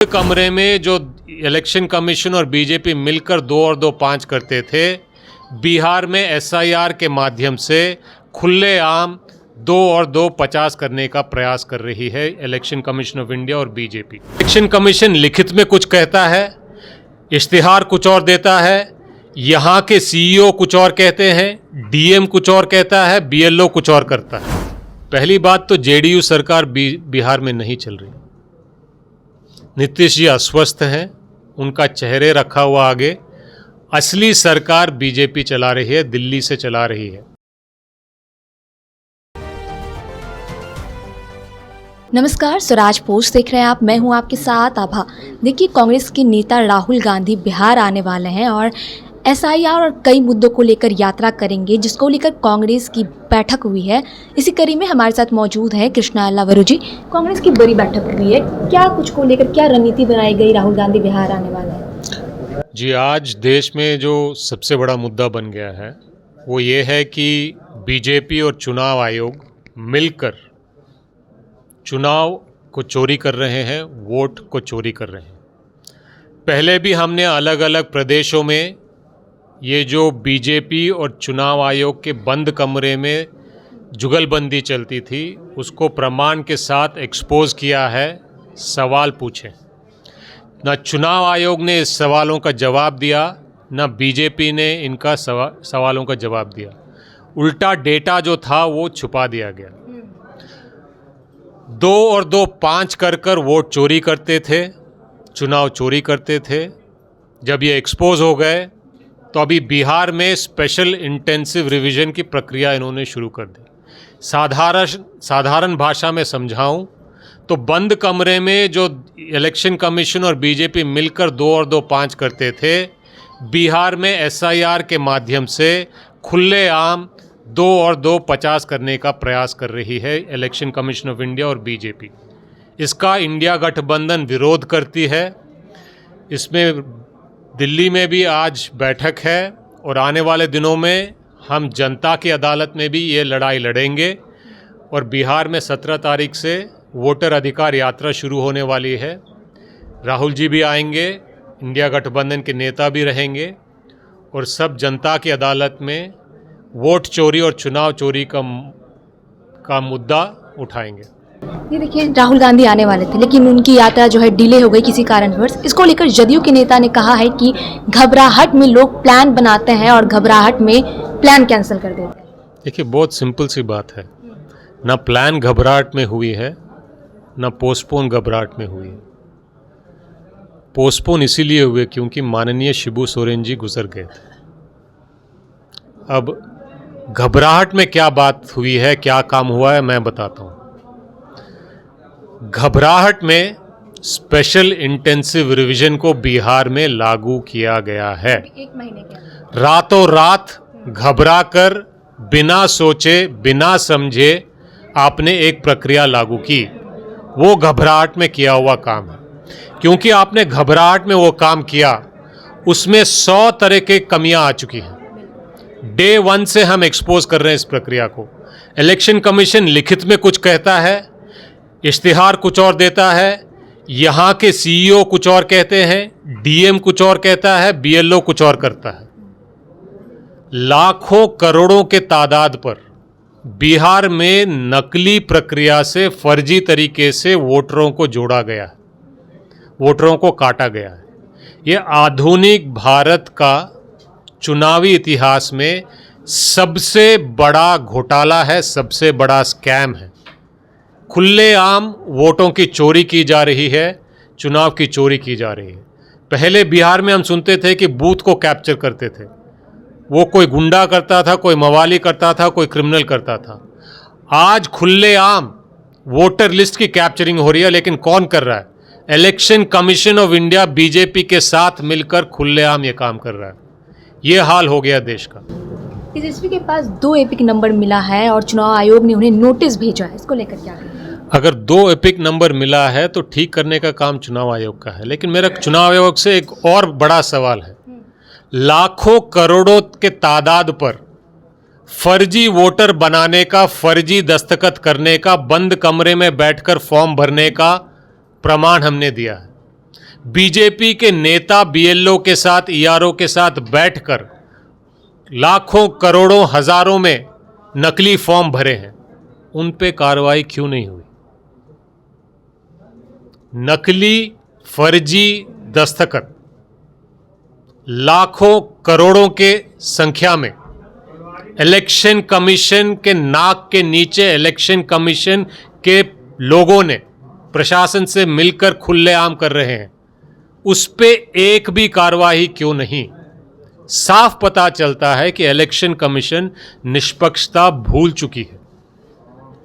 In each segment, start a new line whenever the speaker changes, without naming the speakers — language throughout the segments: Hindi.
कमरे में जो इलेक्शन कमीशन और बीजेपी मिलकर 2 और 2 5 करते थे, बिहार में एसआईआर के माध्यम से खुलेआम 2 और 2 50 करने का प्रयास कर रही है इलेक्शन कमीशन ऑफ इंडिया और बीजेपी। इलेक्शन कमीशन लिखित में कुछ कहता है, इश्तिहार कुछ और देता है, यहाँ के सीईओ कुछ और कहते हैं, डीएम कुछ और कहता है, बीएलओ कुछ और करता है। पहली बात तो जेडीयू सरकार बिहार में नहीं चल रही। नीतीश जी अस्वस्थ हैं, उनका चेहरे रखा हुआ आगे। असली सरकार बीजेपी चला रही है, दिल्ली से चला रही है।
नमस्कार, स्वराज पोस्ट देख रहे हैं आप। मैं हूं आपके साथ आभा। देखिए, कांग्रेस के नेता राहुल गांधी बिहार आने वाले हैं और एसआईआर और कई मुद्दों को लेकर यात्रा करेंगे, जिसको लेकर कांग्रेस की बैठक हुई है। इसी कड़ी में हमारे साथ मौजूद है कृष्णा अल्लावरू जी। कांग्रेस की बड़ी बैठक हुई है, क्या कुछ को लेकर क्या रणनीति बनाई गई? राहुल गांधी बिहार आने वाले हैं
जी। आज देश में जो सबसे बड़ा मुद्दा बन गया है वो ये है कि बीजेपी और चुनाव आयोग मिलकर चुनाव को चोरी कर रहे हैं, वोट को चोरी कर रहे हैं। पहले भी हमने अलग अलग प्रदेशों में ये जो बीजेपी और चुनाव आयोग के बंद कमरे में जुगलबंदी चलती थी, उसको प्रमाण के साथ एक्सपोज किया है। सवाल पूछे, ना चुनाव आयोग ने इस सवालों का जवाब दिया, ना बीजेपी ने इनका सवालों का जवाब दिया। उल्टा डेटा जो था वो छुपा दिया गया। 2 और 2 5 कर वोट चोरी करते थे, चुनाव चोरी करते थे। जब ये एक्सपोज हो गए तो अभी बिहार में स्पेशल इंटेंसिव रिवीजन की प्रक्रिया इन्होंने शुरू कर दी। साधारण भाषा में समझाऊं तो बंद कमरे में जो इलेक्शन कमीशन और बीजेपी मिलकर 2 और 2 5 करते थे, बिहार में एसआईआर के माध्यम से खुलेआम 2 और 2 50 करने का प्रयास कर रही है इलेक्शन कमीशन ऑफ इंडिया और बीजेपी। इसका इंडिया गठबंधन विरोध करती है। इसमें दिल्ली में भी आज बैठक है और आने वाले दिनों में हम जनता की अदालत में भी ये लड़ाई लड़ेंगे। और बिहार में 17 तारीख से वोटर अधिकार यात्रा शुरू होने वाली है। राहुल जी भी आएंगे, इंडिया गठबंधन के नेता भी रहेंगे और सब जनता की अदालत में वोट चोरी और चुनाव चोरी का मुद्दा उठाएंगे।
ये देखिए, राहुल गांधी आने वाले थे लेकिन उनकी यात्रा जो है डिले हो गई किसी कारणवश। इसको लेकर जदयू के नेता ने कहा है कि घबराहट में लोग प्लान बनाते हैं और घबराहट में प्लान कैंसिल कर देते हैं।
देखिए, बहुत सिंपल सी बात है, ना प्लान घबराहट में हुई है, ना पोस्टपोन घबराहट में हुई है। पोस्टपोन इसीलिए हुए क्योंकि माननीय शिबू सोरेन जी गुजर गए थे। अब घबराहट में क्या बात हुई है, क्या काम हुआ है, मैं बताता हूँ। घबराहट में स्पेशल इंटेंसिव रिवीजन को बिहार में लागू किया गया है।
1 महीने के
रातों रात घबरा कर, बिना सोचे बिना समझे आपने एक प्रक्रिया लागू की। वो घबराहट में किया हुआ काम है। क्योंकि आपने घबराहट में वो काम किया, उसमें 100 तरह के कमियां आ चुकी हैं। डे 1 से हम एक्सपोज कर रहे हैं इस प्रक्रिया को। इलेक्शन कमीशन लिखित में कुछ कहता है, इश्तिहार कुछ और देता है, यहाँ के सीईओ कुछ और कहते हैं, डीएम कुछ और कहता है, बीएलओ कुछ और करता है। लाखों करोड़ों के तादाद पर बिहार में नकली प्रक्रिया से, फर्जी तरीके से वोटरों को जोड़ा गया है, वोटरों को काटा गया है। यह आधुनिक भारत का चुनावी इतिहास में सबसे बड़ा घोटाला है, सबसे बड़ा स्कैम है। खुलेआम वोटों की चोरी की जा रही है, चुनाव की चोरी की जा रही है। पहले बिहार में हम सुनते थे कि बूथ को कैप्चर करते थे, वो कोई गुंडा करता था, कोई मवाली करता था, कोई क्रिमिनल करता था। आज खुलेआम वोटर लिस्ट की कैप्चरिंग हो रही है, लेकिन कौन कर रहा है? Election commission of India BJP के साथ मिलकर खुलेआम ये काम कर रहा है। ये हाल हो गया देश का।
तेजस्वी के पास 2 एपिक नंबर मिला है और चुनाव आयोग ने उन्हें नोटिस भेजा है। इसको लेकर क्या कहेंगे?
अगर 2 एपिक नंबर मिला है तो ठीक करने का काम चुनाव आयोग का है, लेकिन मेरा चुनाव आयोग से एक और बड़ा सवाल है। लाखों करोड़ों के तादाद पर फर्जी वोटर बनाने का, फर्जी दस्तखत करने का, बंद कमरे में बैठकर फॉर्म भरने का प्रमाण हमने दिया है। बीजेपी के नेता बीएलओ के साथ, ईआरओ के साथ बैठकर लाखों करोड़ों हजारों में नकली फॉर्म भरे हैं, उन पे कार्रवाई क्यों नहीं हुई? नकली फर्जी दस्तखत लाखों करोड़ों के संख्या में इलेक्शन कमीशन के नाक के नीचे इलेक्शन कमीशन के लोगों ने प्रशासन से मिलकर खुलेआम कर रहे हैं, उस पे एक भी कार्रवाई क्यों नहीं? साफ पता चलता है कि इलेक्शन कमीशन निष्पक्षता भूल चुकी है।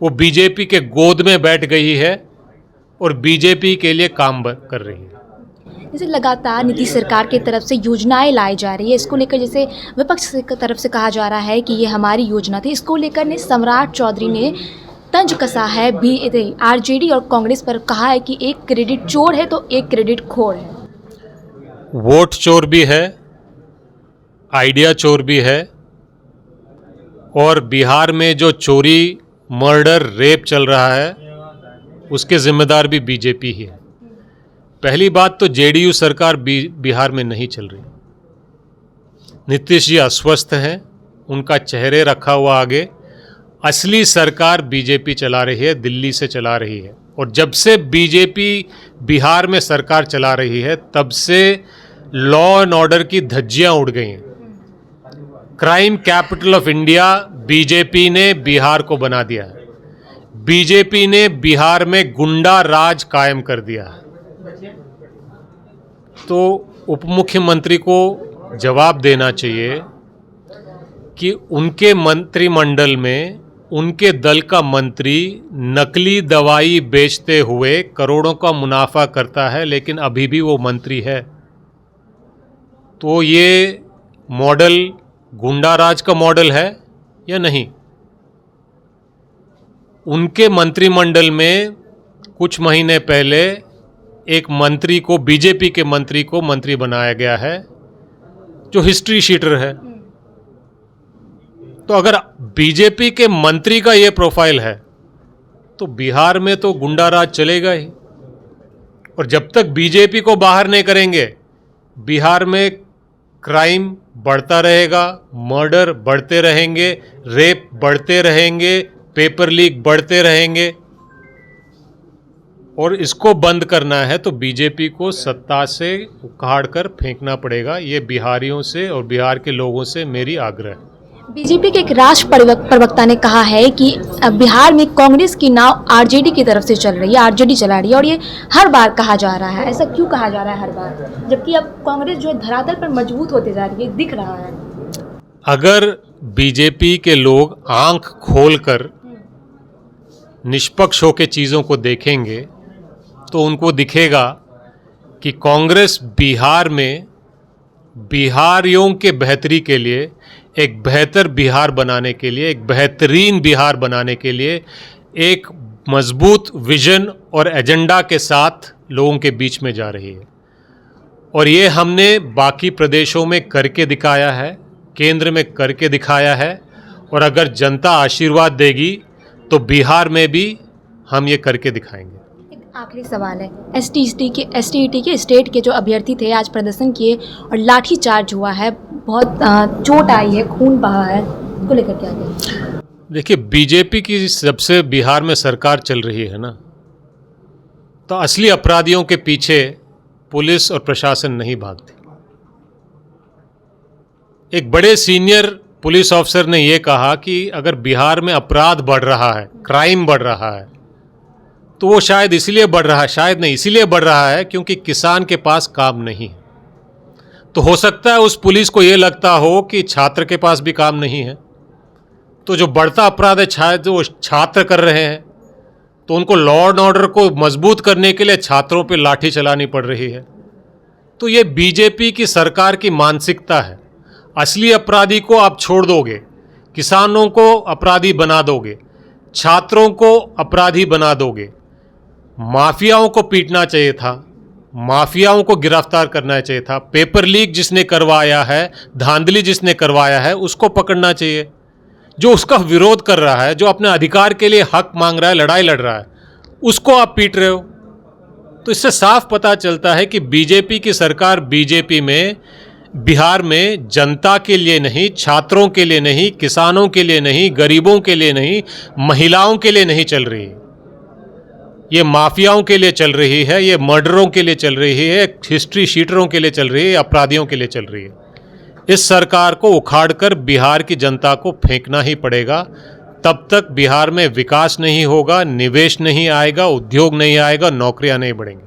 वो बीजेपी के गोद में बैठ गई है और बीजेपी के लिए काम कर रही है।
जैसे लगातार नीतीश सरकार की तरफ से योजनाएं लाई जा रही है, इसको लेकर जैसे विपक्ष की तरफ से कहा जा रहा है कि ये हमारी योजना थी, इसको लेकर ने सम्राट चौधरी ने तंज कसा है आरजेडी और कांग्रेस पर, कहा है कि एक क्रेडिट चोर है तो एक क्रेडिट खोर है।
वोट चोर भी है, आइडिया चोर भी है, और बिहार में जो चोरी, मर्डर, रेप चल रहा है उसके जिम्मेदार भी बीजेपी ही है। पहली बात तो जेडीयू सरकार बिहार में नहीं चल रही। नीतीश जी अस्वस्थ हैं, उनका चेहरे रखा हुआ आगे। असली सरकार बीजेपी चला रही है, दिल्ली से चला रही है। और जब से बीजेपी बिहार में सरकार चला रही है तब से लॉ एंड ऑर्डर की धज्जियां उड़ गई हैं। Crime capital of India BJP ने बिहार को बना दिया है। बीजेपी ने बिहार में गुंडा राज कायम कर दिया है। तो उप मुख्यमंत्री को जवाब देना चाहिए कि उनके मंत्रिमंडल में उनके दल का मंत्री नकली दवाई बेचते हुए करोड़ों का मुनाफा करता है, लेकिन अभी भी वो मंत्री है। तो ये मॉडल गुंडा राज का मॉडल है या नहीं? उनके मंत्रिमंडल में कुछ महीने पहले एक मंत्री को, बीजेपी के मंत्री को मंत्री बनाया गया है जो हिस्ट्री शीटर है। तो अगर बीजेपी के मंत्री का ये प्रोफाइल है तो बिहार में तो गुंडा राज चलेगा ही। और जब तक बीजेपी को बाहर नहीं करेंगे बिहार में क्राइम बढ़ता रहेगा, मर्डर बढ़ते रहेंगे, रेप बढ़ते रहेंगे, पेपर लीक बढ़ते रहेंगे। और इसको बंद करना है तो बीजेपी को सत्ता से उखाड़ कर फेंकना पड़ेगा। ये बिहारियों से और बिहार के लोगों से मेरी आग्रह है।
बीजेपी के एक राष्ट्र प्रवक्ता ने कहा है कि बिहार में कांग्रेस की नाव आरजेडी की तरफ से चल रही है, आरजेडी चला रही है, और ये हर बार कहा जा रहा है। ऐसा क्यों कहा जा रहा है हर बार, जबकि अब कांग्रेस जो है धरातल पर मजबूत होते जा रही है, दिख रहा है।
अगर बीजेपी के लोग आंख खोलकर निष्पक्ष होकर चीज़ों को देखेंगे तो उनको दिखेगा कि कांग्रेस बिहार में बिहारियों के बेहतरी के लिए, एक बेहतर बिहार बनाने के लिए, एक बेहतरीन बिहार बनाने के लिए एक मजबूत विजन और एजेंडा के साथ लोगों के बीच में जा रही है। और ये हमने बाकी प्रदेशों में करके दिखाया है, केंद्र में करके दिखाया है, और अगर जनता आशीर्वाद देगी तो बिहार में भी हम ये करके दिखाएंगे।
आखिरी सवाल है, एसटीईटी के स्टेट के जो अभ्यर्थी थे आज प्रदर्शन किए और लाठी चार्ज हुआ है, बहुत चोट आई है, खून बहा है, इसको लेकर क्या कहें?
देखिए, बीजेपी की सबसे बिहार में सरकार चल रही है ना, तो असली अपराधियों के पीछे पुलिस और प्रशासन नहीं भागती। एक बड़े सीनियर पुलिस ऑफिसर ने यह कहा कि अगर बिहार में अपराध बढ़ रहा है, क्राइम बढ़ रहा है, तो वो शायद इसलिए बढ़ रहा है, शायद नहीं इसलिए बढ़ रहा है क्योंकि किसान के पास काम नहीं है। तो हो सकता है उस पुलिस को ये लगता हो कि छात्र के पास भी काम नहीं है, तो जो बढ़ता अपराध है शायद वो छात्र कर रहे हैं, तो उनको लॉ एंड ऑर्डर को मजबूत करने के लिए छात्रों पे लाठी चलानी पड़ रही है। तो ये बीजेपी की सरकार की मानसिकता है। असली अपराधी को आप छोड़ दोगे, किसानों को अपराधी बना दोगे, छात्रों को अपराधी बना दोगे। माफियाओं को पीटना चाहिए था, माफियाओं को गिरफ्तार करना चाहिए था। पेपर लीक जिसने करवाया है, धांधली जिसने करवाया है, उसको पकड़ना चाहिए। जो उसका विरोध कर रहा है, जो अपने अधिकार के लिए हक मांग रहा है, लड़ाई लड़ रहा है, उसको आप पीट रहे हो। तो इससे साफ पता चलता है कि बीजेपी की सरकार बीजेपी में बिहार में जनता के लिए नहीं, छात्रों के लिए नहीं, किसानों के लिए नहीं, गरीबों के लिए नहीं, महिलाओं के लिए नहीं चल रही। ये माफियाओं के लिए चल रही है, ये मर्डरों के लिए चल रही है, हिस्ट्री शीटरों के लिए चल रही है, अपराधियों के लिए चल रही है। इस सरकार को उखाड़कर बिहार की जनता को फेंकना ही पड़ेगा। तब तक बिहार में विकास नहीं होगा, निवेश नहीं आएगा, उद्योग नहीं आएगा, नौकरियां नहीं बढ़ेंगी।